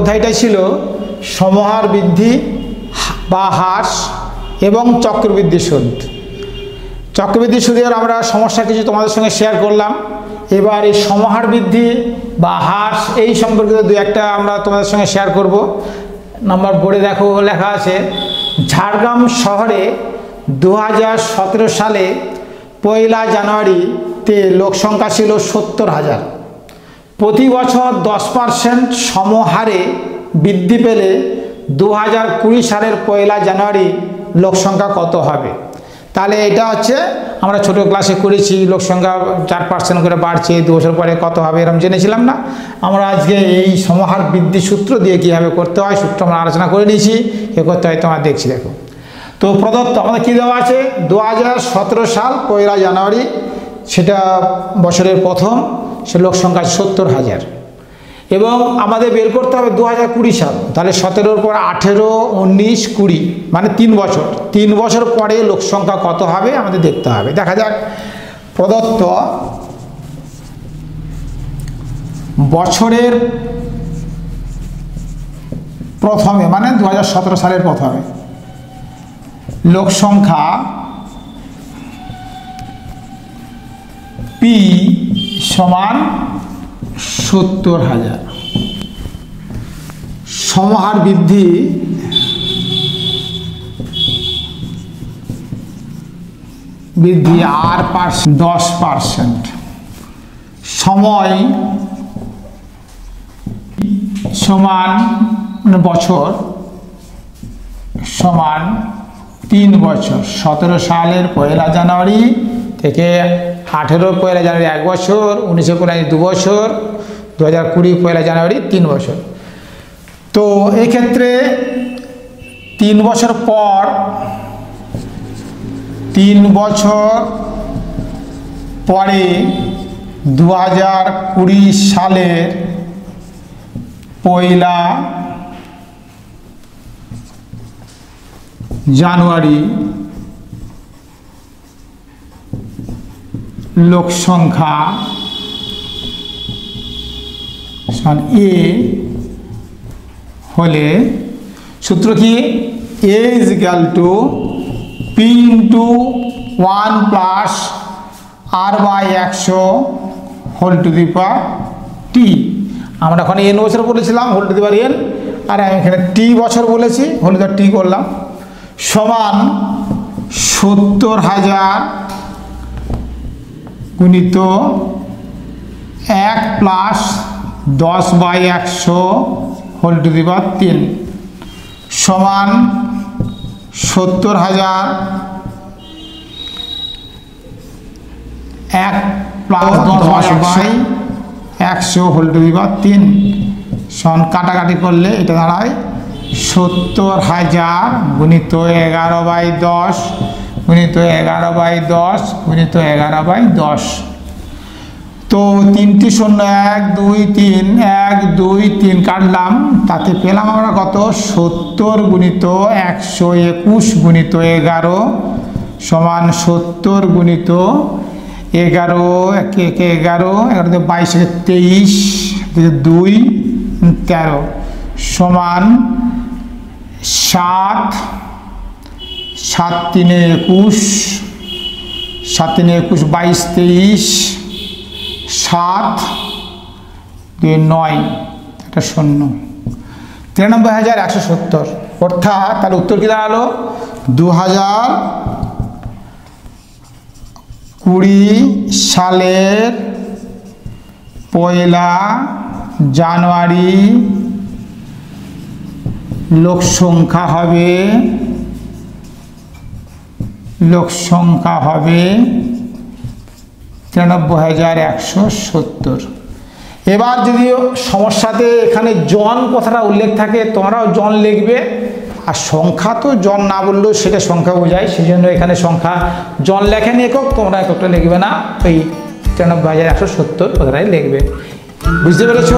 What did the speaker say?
অধ্যায়টা ছিল সমহার বৃদ্ধি বা হ্রাস এবং চক্রবৃদ্ধি সুদ। চক্রবৃদ্ধি সুদের আমরা সমস্যা কিছু তোমাদের সঙ্গে শেয়ার করলাম। এবার এই সমহার বৃদ্ধি বা হ্রাস এই সম্পর্কিত দু একটা আমরা তোমাদের সঙ্গে শেয়ার করব। নাম্বার বোর্ডে দেখো লেখা আছে, ঝাড়গ্রাম শহরে 2017 সালে 1 জানুয়ারিতে লোকসংখ্যা ছিল 70,000। প্রতি বছর 10% সমহারে বৃদ্ধি পেলে 2020 সালের 1 জানুয়ারি লোকসংখ্যা কত হবে? তাহলে এটা হচ্ছে আমরা ছোট ক্লাসে করেছি, লোকসংখ্যা 4% করে বাড়ছে, 2 বছর পরে কত হবে এরকম জেনেছিলাম না। আমরা আজকে এই সমহার বৃদ্ধি সূত্র দিয়ে কীভাবে করতে হয় সূত্র আমরা আলোচনা করে নিয়েছি, কী করতে হয় তোমরা দেখছি। দেখো তো প্রদত্ত আমাদের কী দেওয়া আছে, 2017 সাল 1 জানুয়ারি, সেটা বছরের প্রথম, সে লোকসংখ্যা 70,000 এবং আমাদের বের করতে হবে 2020 সাল। তাহলে 17-র পর 18, 19, 20 মানে 3 বছর, 3 বছর পরে লোকসংখ্যা কত হবে আমাদের দেখতে হবে। দেখা যাক প্রদত্ত বছরের প্রথমে মানে 2017 সালের প্রথমে লোকসংখ্যা পি সমান 70,000, সমহার বৃদ্ধি আর 10%, সময় সমান বছর সমান 3 বছর। 17 সালের 1 জানুয়ারি থেকে 18 1 জানুয়ারি 1 বছর, 19 জানুয়ারি 2 বছর, 2020 1 জানুয়ারি 3 বছর। তো এক্ষেত্রে 3 বছর পর 3 বছর পরে 2020 সালের 1 জানুয়ারি লোকসংখ্যা এ হলে সূত্র কি, a = p × 1 + r/100 whole to the power t। আমরা ওখানে n বছর বলেছিলাম whole to the power n, আর আমি এখানে t বছর বলেছি whole to the power t করলাম, সমান 70,000 গুণিত 1 + 10/100 হোল টু দি পাওয়ার 3 সমান 70,000 1 + 10/100 হোল টু দি পাওয়ার 3 সমান কাটাকাটি করলে এটা দাঁড়ায় 70,000 গুণিত 11/10 গুণিত 11/10 গুণিত 11/10। তো 3টি 0 1 2 3 1 2 3 কাটলাম, তাতে পেলাম আমরা কত, 70 গুণিত 121 গুণিত 11 সমান 70 গুণিত 11 1 1 11 11 22 23 2 13 সমান 7 7 3 21 7 3 21 22 23 7 2 9 এটা 0 93,170। অর্থাৎ তার উত্তর কি দাঁড়ালো, 2020 সালের 1 জানুয়ারি লোকসংখ্যা হবে 93,170। এবার যদি সমস্যাতে এখানে জন কথাটা উল্লেখ থাকে তোমরাও জন লিখবে, আর সংখ্যা তো জন না বললেও সেটা সংখ্যা বোঝায়, সেই জন্য এখানে সংখ্যা জন লেখেন একক, তোমরা এককটা লিখবে না, ওই 93,170 কথাটাই লিখবে। বুঝতে পেরেছ?